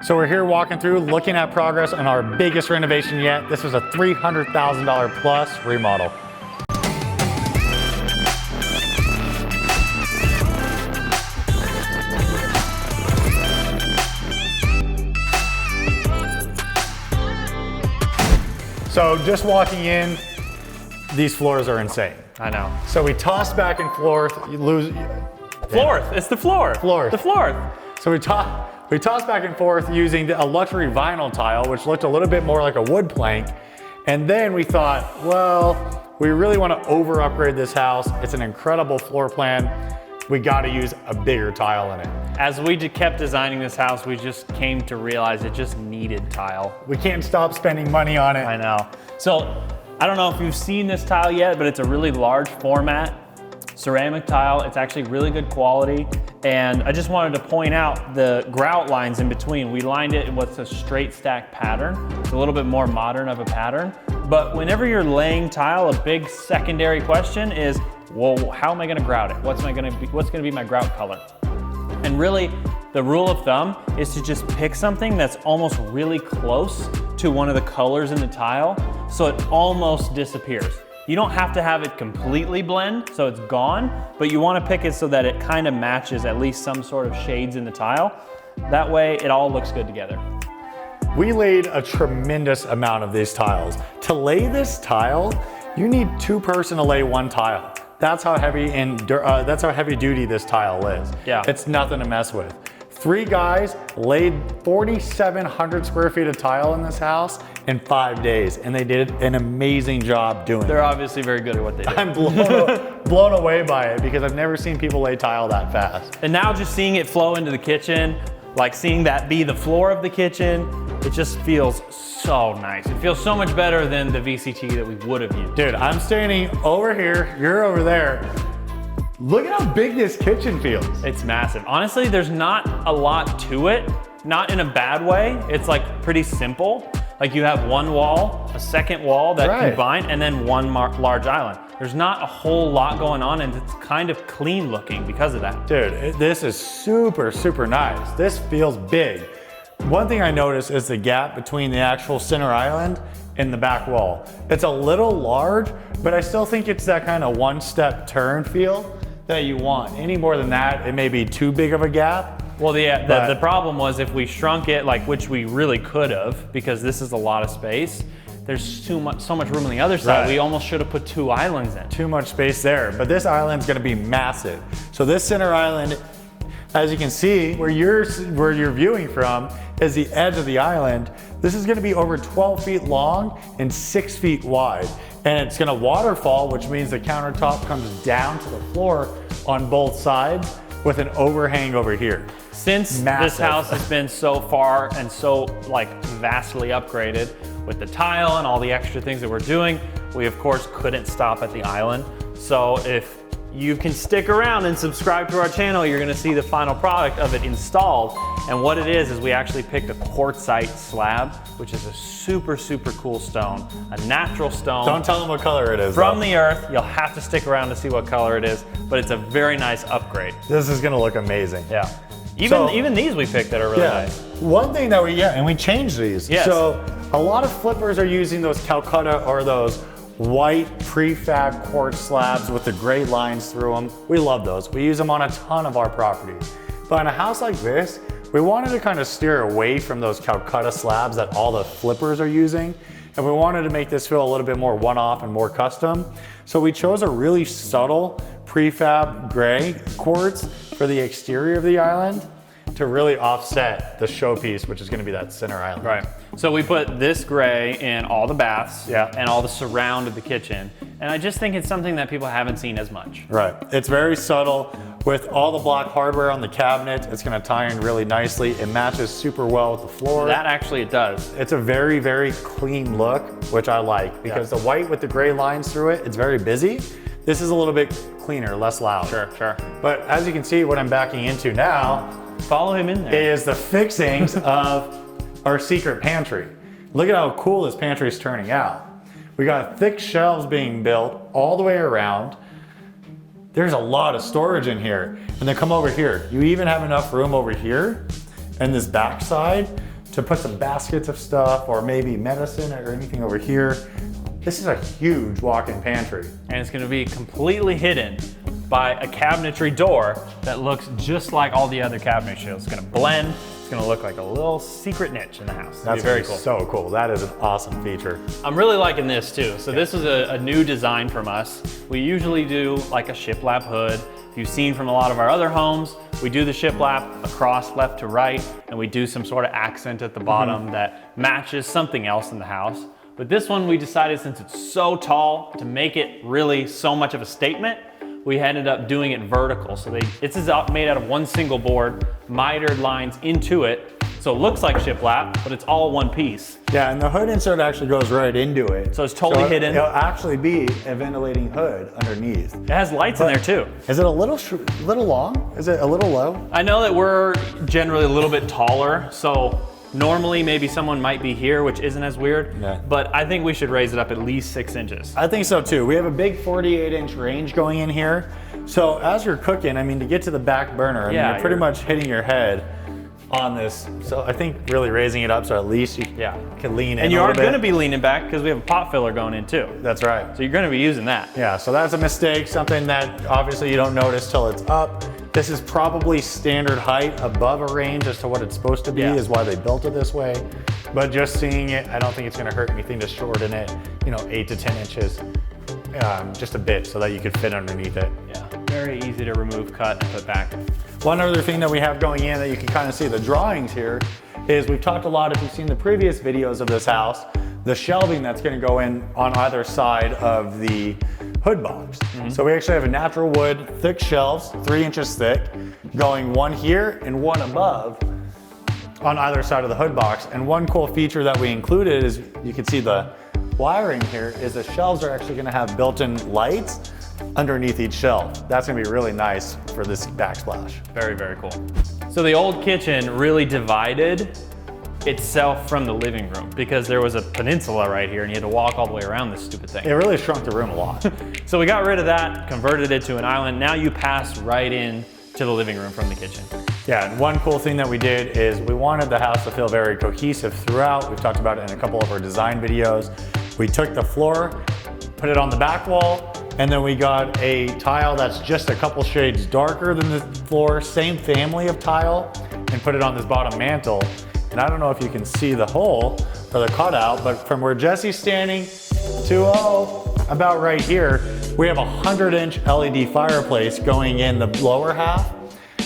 So we're here walking through, looking at progress on our biggest renovation yet. This is a $300,000 plus remodel. So just walking in, these floors are insane. I know. So we toss back and forth, you lose. Floor, it's the floor. Floor. The floor. So we toss back and forth using a luxury vinyl tile, which looked a little bit more like a wood plank. And then we thought, well, we really want to over upgrade this house. It's an incredible floor plan. We got to use a bigger tile in it. As we kept designing this house, we just came to realize it just needed tile. We can't stop spending money on it. I know. So I don't know if you've seen this tile yet, but it's a really large format ceramic tile. It's actually really good quality. And I just wanted to point out the grout lines in between. We lined it with a straight stack pattern. It's a little bit more modern of a pattern. But whenever you're laying tile, a big secondary question is, well, how am I gonna grout it? What's gonna be my grout color? And really, the rule of thumb is to just pick something that's almost really close to one of the colors in the tile, so it almost disappears. You don't have to have it completely blend, so it's gone, but you wanna pick it so that it kind of matches at least some sort of shades in the tile. That way, it all looks good together. We laid a tremendous amount of these tiles. To lay this tile, you need 2 person to lay 1 tile. That's how heavy duty this tile is. Yeah. It's nothing to mess with. 3 guys laid 4,700 square feet of tile in this house in 5 days, and they did an amazing job doing it. They're obviously very good at what they do. I'm blown away by it because I've never seen people lay tile that fast. And now just seeing it flow into the kitchen, like seeing that be the floor of the kitchen, it just feels so nice. It feels so much better than the VCT that we would have used. Dude, I'm standing over here, you're over there. Look at how big this kitchen feels. It's massive. Honestly, there's not a lot to it, not in a bad way. It's like pretty simple. Like you have one wall, a second wall that combine, and then one large island. There's not a whole lot going on, and it's kind of clean looking because of that. Dude, this is super, super nice. This feels big. One thing I noticed is the gap between the actual center island and the back wall. It's a little large, but I still think it's that kind of one-step turn feel that you want. Any more than that, it may be too big of a gap. Well, the problem was if we shrunk it, like which we really could have, because this is a lot of space, there's so much room on the other side. We almost should have put 2 islands in. Too much space there, but this island's gonna be massive. So this center island, as you can see, where you're viewing from is the edge of the island. This is gonna be over 12 feet long and 6 feet wide. And it's gonna waterfall, which means the countertop comes down to the floor on both sides with an overhang over here. Since this house has been so far and so like vastly upgraded with the tile and all the extra things that we're doing, we of course couldn't stop at the island. So if you can stick around and subscribe to our channel, you're gonna see the final product of it installed. And what it is we actually picked a quartzite slab, which is a super, super cool stone, a natural stone. Don't tell them what color it is. From the earth. You'll have to stick around to see what color it is, but it's a very nice upgrade. This is gonna look amazing. Yeah. Even these we picked that are really nice. One thing that and we changed these. Yes. So a lot of flippers are using those Calcutta or those white prefab quartz slabs with the gray lines through them. We love those. We use them on a ton of our properties. But in a house like this, we wanted to kind of steer away from those Calcutta slabs that all the flippers are using. And we wanted to make this feel a little bit more one-off and more custom. So we chose a really subtle prefab gray quartz for the exterior of the island to really offset the showpiece, which is gonna be that center island. Right. So we put this gray in all the baths and all the surround of the kitchen. And I just think it's something that people haven't seen as much. Right. It's very subtle. With all the black hardware on the cabinet, it's gonna tie in really nicely. It matches super well with the floor. That actually it does. It's a very, very clean look, which I like because the white with the gray lines through it, it's very busy. This is a little bit cleaner, less loud. Sure. But as you can see, what I'm backing into now, follow him in there, is the fixings of our secret pantry. Look at how cool this pantry is turning out. We got thick shelves being built all the way around. There's a lot of storage in here. And then come over here. You even have enough room over here and this back side to put some baskets of stuff or maybe medicine or anything over here. This is a huge walk-in pantry. And it's gonna be completely hidden by a cabinetry door that looks just like all the other cabinetry. It's gonna blend. It's gonna look like a little secret niche in the house. That's very cool. So cool. That is an awesome feature. I'm really liking this too. So this is a new design from us. We usually do like a shiplap hood. If you've seen from a lot of our other homes, we do the shiplap across left to right, and we do some sort of accent at the bottom that matches something else in the house. But this one, we decided, since it's so tall, to make it really so much of a statement, we ended up doing it vertical. So it's made out of one single board, mitered lines into it. So it looks like shiplap, but it's all one piece. Yeah, and the hood insert actually goes right into it. So it's totally hidden. It'll actually be a ventilating hood underneath. It has lights in there too. Is it a little long? Is it a little low? I know that we're generally a little bit taller, so normally maybe someone might be here, which isn't as weird, but I think we should raise it up at least 6 inches. I think so too. We have a big 48-inch range going in here. So as you're cooking, I mean, to get to the back burner, I mean, you're pretty much hitting your head on this. So I think really raising it up so at least you can lean in. And you are going to be leaning back because we have a pot filler going in too. That's right. So you're going to be using that. Yeah, so that's a mistake, something that obviously you don't notice till it's up. This is probably standard height above a range as to what it's supposed to be, is why they built it this way. But just seeing it, I don't think it's gonna hurt anything to shorten it, 8 to 10 inches, just a bit so that you could fit underneath it. Yeah, very easy to remove, cut, and put back. One other thing that we have going in that you can kind of see the drawings here is we've talked a lot, if you've seen the previous videos of this house, the shelving that's gonna go in on either side of the hood box. So we actually have a natural wood, thick shelves, 3 inches thick, going one here and one above on either side of the hood box. And one cool feature that we included is, you can see the wiring here, is the shelves are actually gonna have built-in lights underneath each shelf. That's gonna be really nice for this backsplash. Very, very cool. So the old kitchen really divided itself from the living room because there was a peninsula right here and you had to walk all the way around this stupid thing. It really shrunk the room a lot. So we got rid of that, converted it to an island. Now you pass right in to the living room from the kitchen. Yeah, and one cool thing that we did is we wanted the house to feel very cohesive throughout. We've talked about it in a couple of our design videos. We took the floor, put it on the back wall, and then we got a tile that's just a couple shades darker than the floor, same family of tile, and put it on this bottom mantle. And I don't know if you can see the hole or the cutout, but from where Jesse's standing to about right here, we have a 100-inch LED fireplace going in the lower half.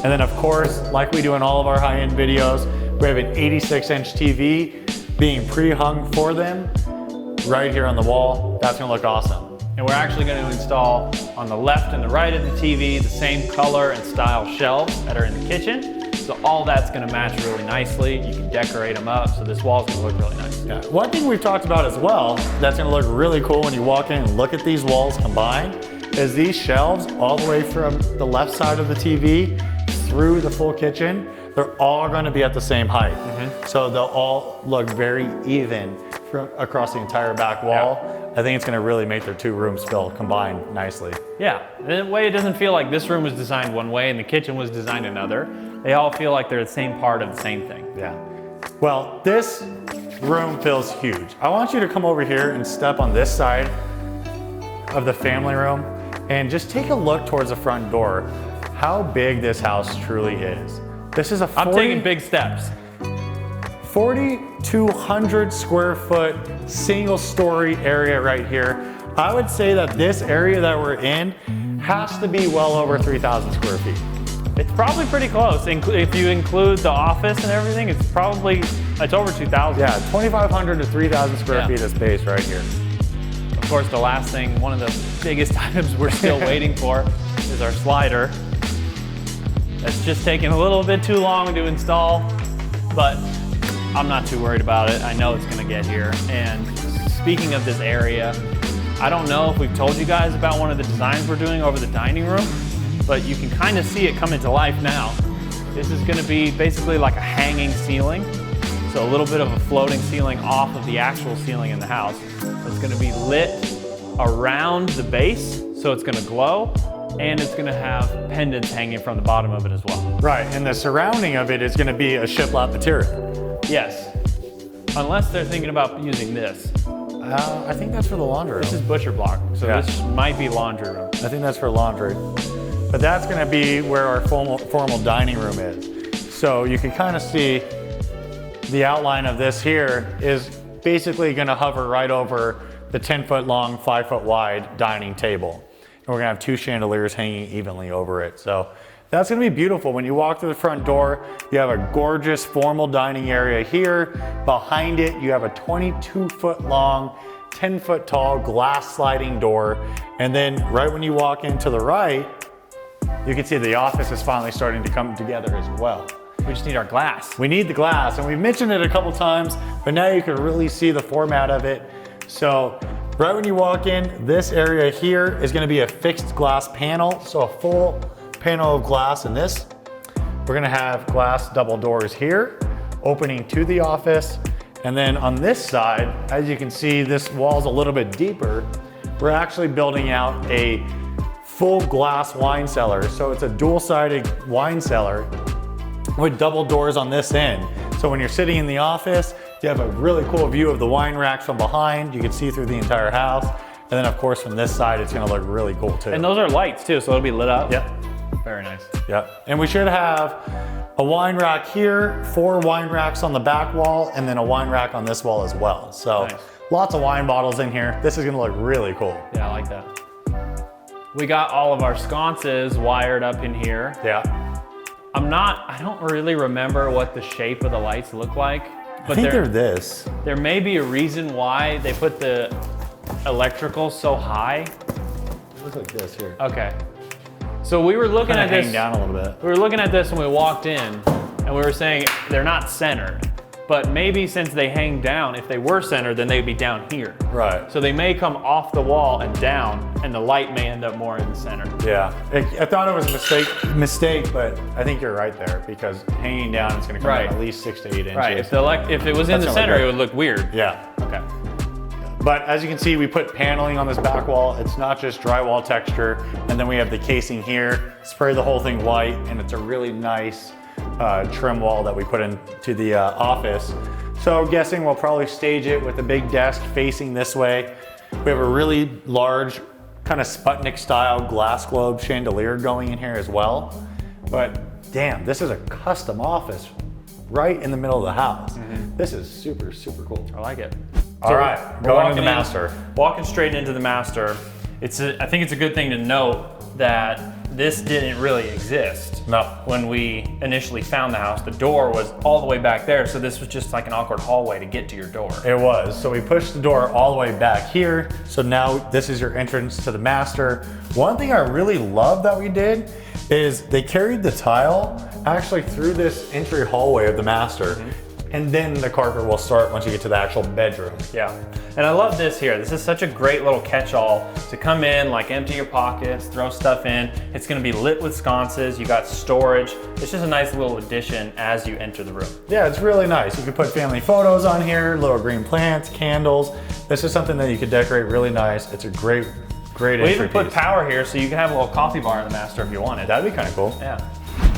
And then of course, like we do in all of our high-end videos, we have an 86-inch TV being pre-hung for them right here on the wall. That's gonna look awesome. And we're actually going to install on the left and the right of the TV the same color and style shelves that are in the kitchen. So all that's going to match really nicely. You can decorate them up, so this wall's going to look really nice. Yeah. One thing we've talked about as well that's going to look really cool when you walk in and look at these walls combined is these shelves all the way from the left side of the TV through the full kitchen. They're all going to be at the same height. So they'll all look very even across the entire back wall. I think it's gonna really make their two rooms feel combined nicely. Yeah, in a way it doesn't feel like this room was designed one way and the kitchen was designed another. They all feel like they're the same part of the same thing. Yeah. Well, this room feels huge. I want you to come over here and step on this side of the family room and just take a look towards the front door, how big this house truly is. This is I'm taking big steps. 4,200 square foot single story area right here. I would say that this area that we're in has to be well over 3,000 square feet. It's probably pretty close. If you include the office and everything, it's over 2,000. Yeah, 2,500 to 3,000 square feet of space right here. Of course, the last thing, one of the biggest items we're still waiting for is our slider. That's just taking a little bit too long to install, but I'm not too worried about it. I know it's gonna get here. And speaking of this area, I don't know if we've told you guys about one of the designs we're doing over the dining room, but you can kind of see it coming to life now. This is gonna be basically like a hanging ceiling. So a little bit of a floating ceiling off of the actual ceiling in the house. It's gonna be lit around the base, so it's gonna glow, and it's gonna have pendants hanging from the bottom of it as well. Right, and the surrounding of it is gonna be a shiplap material. Yes, Unless they're thinking about using this. I think that's for the laundry room. This is butcher block, so Yeah. this might be laundry room. I think that's for laundry. But that's gonna be where our formal dining room is. So you can kind of see the outline of this here is basically gonna hover right over the 10-foot long, 5-foot wide dining table. And we're gonna have 2 chandeliers hanging evenly over it. So that's gonna be beautiful. When you walk through the front door, you have a gorgeous formal dining area here. Behind it, you have a 22-foot long, 10-foot tall glass sliding door. And then right when you walk into the right, you can see the office is finally starting to come together as well. We just need our glass. We need the glass, and we've mentioned it a couple times, but now you can really see the format of it. So right when you walk in, this area here is gonna be a fixed glass panel, so a full panel of glass in this. We're gonna have glass double doors here, opening to the office. And then on this side, as you can see, this wall's a little bit deeper. We're actually building out a full glass wine cellar. So it's a dual-sided wine cellar with double doors on this end. So when you're sitting in the office, you have a really cool view of the wine racks from behind. You can see through the entire house. And then of course from this side, it's gonna look really cool too. And those are lights too, so it'll be lit up. Yep. Very nice. Yep. And we should have a wine rack here, 4 wine racks on the back wall, and then a wine rack on this wall as well. So Nice. lots of wine bottles in here. This is gonna look really cool. Yeah, I like that. We got all of our sconces wired up in here. Yeah. I don't really remember what the shape of the lights look like, I but think they're this. there may be a reason why they put the electrical so high. It looks like this here. Okay. So we were looking Kind at of this. hang down a little bit. We were looking at this when we walked in, and we were saying they're not centered. But maybe since they hang down, if they were centered, then they'd be down here. Right. So they may come off the wall and down, and the light may end up more in the center. Yeah. I thought it was a mistake, but I think you're right there because hanging down, it's gonna come Right. down at least 6 to 8 inches. Right. If it was in That's the not center, like it would look weird. Yeah. Okay. But as you can see, we put paneling on this back wall. It's not just drywall texture. And then we have the casing here, spray the whole thing white, and it's a really nice trim wall that we put into the office. So I'm guessing we'll probably stage it with a big desk facing this way. We have a really large kind of Sputnik style glass globe chandelier going in here as well. But damn, this is a custom office right in the middle of the house. This is super, super cool. I like it. All right, we're going to walking the master. Walking straight into the master. I think it's a good thing to note that this didn't really exist. No. When we initially found the house, the door was all the way back there, so this was just like an awkward hallway to get to your door. It was. So we pushed the door all the way back here. So now this is your entrance to the master. One thing I really love that we did is they carried the tile actually through this entry hallway of the master. And then the carpet will start once you get to the actual bedroom. Yeah, and I love this here. This is such a great little catch-all to come in, like empty your pockets, throw stuff in. It's gonna be lit with sconces, you got storage. It's just a nice little addition as you enter the room. Yeah, it's really nice. You can put family photos on here, little green plants, candles. This is something that you could decorate really nice. It's a great We entry even put piece. Can here so you can have a little coffee bar in the master if you wanted. That'd be kind of cool. Yeah.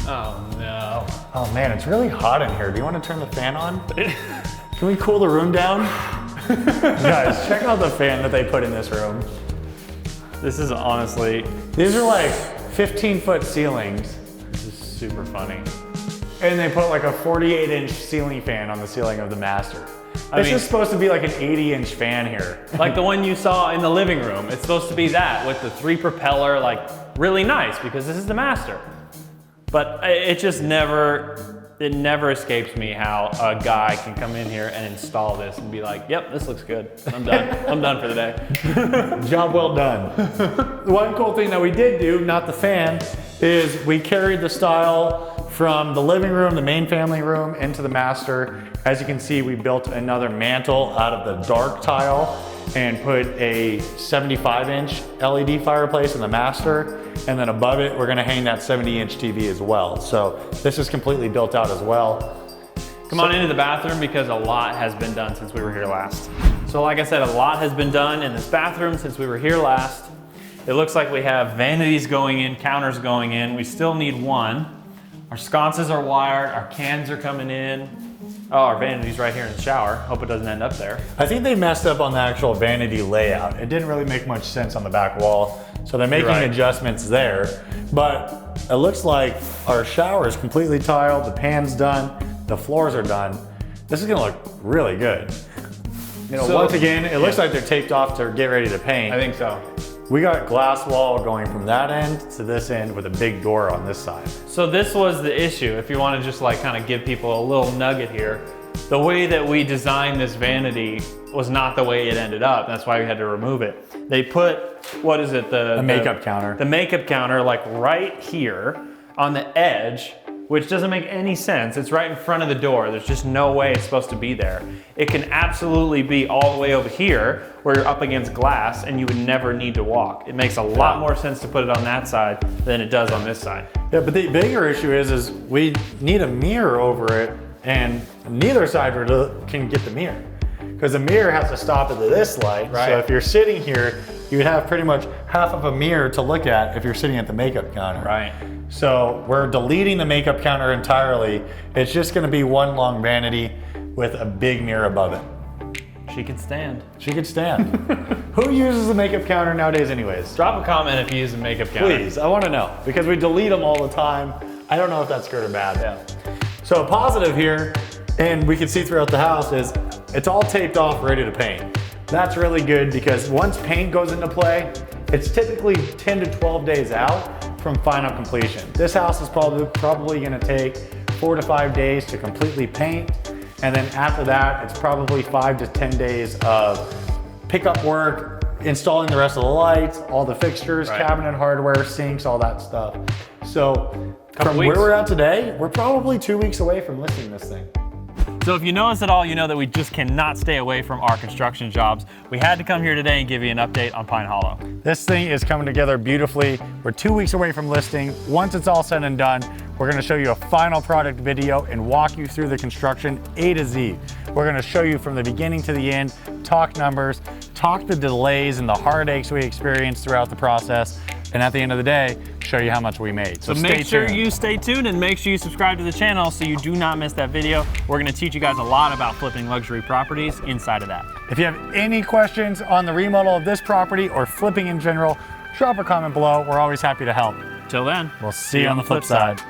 Oh no. Oh man, it's really hot in here. Do you want to turn the fan on? Can we cool the room down? Guys, check out the fan that they put in this room. This is honestly, These are like 15-foot ceilings. this is super funny. And they put like a 48-inch ceiling fan on the ceiling of the master. I This mean- is supposed to be like an 80-inch fan here. Like the one you saw in the living room. It's supposed to be that with the 3 propeller, like really nice because this is the master. But it just never escapes me how a guy can come in here and install this and be like, yep, this looks good. I'm done. I'm done for the day. Job well done. One cool thing that we did do, not the fan, is we carried the style from the living room, the main family room, into the master. As you can see, we built another mantle out of the dark tile and put a 75-inch LED fireplace in the master. And then above it, we're gonna hang that 70-inch TV as well. So this is completely built out as well. Come on into the bathroom because a lot has been done since we were here last. So like I said, a lot has been done in this bathroom since we were here last. It looks like we have vanities going in, counters going in. We still need one. Our sconces are wired, our cans are coming in. Oh, our vanity's right here in the shower. Hope it doesn't end up there. I think they messed up on the actual vanity layout. It didn't really make much sense on the back wall. So they're making adjustments there. But it looks like our shower is completely tiled, the pan's done, the floors are done. This is gonna look really good. You know, once again, it looks like they're taped off to get ready to paint. I think so. We got glass wall going from that end to this end with a big door on this side. So this was the issue. If you want to just like kind of give people a little nugget here, the way that we designed this vanity was not the way it ended up. That's why we had to remove it. They put, what is it? The makeup counter. The makeup counter like right here on the edge, which doesn't make any sense. It's right in front of the door. There's just no way it's supposed to be there. It can absolutely be all the way over here where you're up against glass and you would never need to walk. It makes a lot more sense to put it on that side than it does on this side. Yeah, but the bigger issue is we need a mirror over it, and neither side can get the mirror. Because the mirror has to stop at this light. Right. So if you're sitting here, you would have pretty much half of a mirror to look at if you're sitting at the makeup counter. Right. So we're deleting the makeup counter entirely. It's just gonna be one long vanity with a big mirror above it. She can stand. She could stand. Who uses the makeup counter nowadays anyways? Drop a comment if you use a makeup counter. Please, I wanna know, because we delete them all the time. I don't know if that's good or bad. Yeah. So a positive here, and we can see throughout the house, is it's all taped off, ready to paint. That's really good because once paint goes into play, it's typically 10 to 12 days out from final completion. This house is probably gonna take 4 to 5 days to completely paint. And then after that, it's probably 5 to 10 days of pickup work, installing the rest of the lights, all the fixtures, cabinet hardware, sinks, all that stuff. So from where we're at today, we're probably 2 weeks away from listing this thing. So if you know us at all, you know that we just cannot stay away from our construction jobs. We had to come here today and give you an update on Pine Hollow. This thing is coming together beautifully. We're 2 weeks away from listing. Once it's all said and done, we're gonna show you a final product video and walk you through the construction A to Z. We're gonna show you from the beginning to the end, talk numbers, talk the delays and the heartaches we experienced throughout the process, and at the end of the day, show you how much we made. So make sure you stay tuned and make sure you subscribe to the channel so you do not miss that video. We're gonna teach you guys a lot about flipping luxury properties inside of that. If you have any questions on the remodel of this property or flipping in general, drop a comment below. We're always happy to help. Till then, We'll see you on the flip side.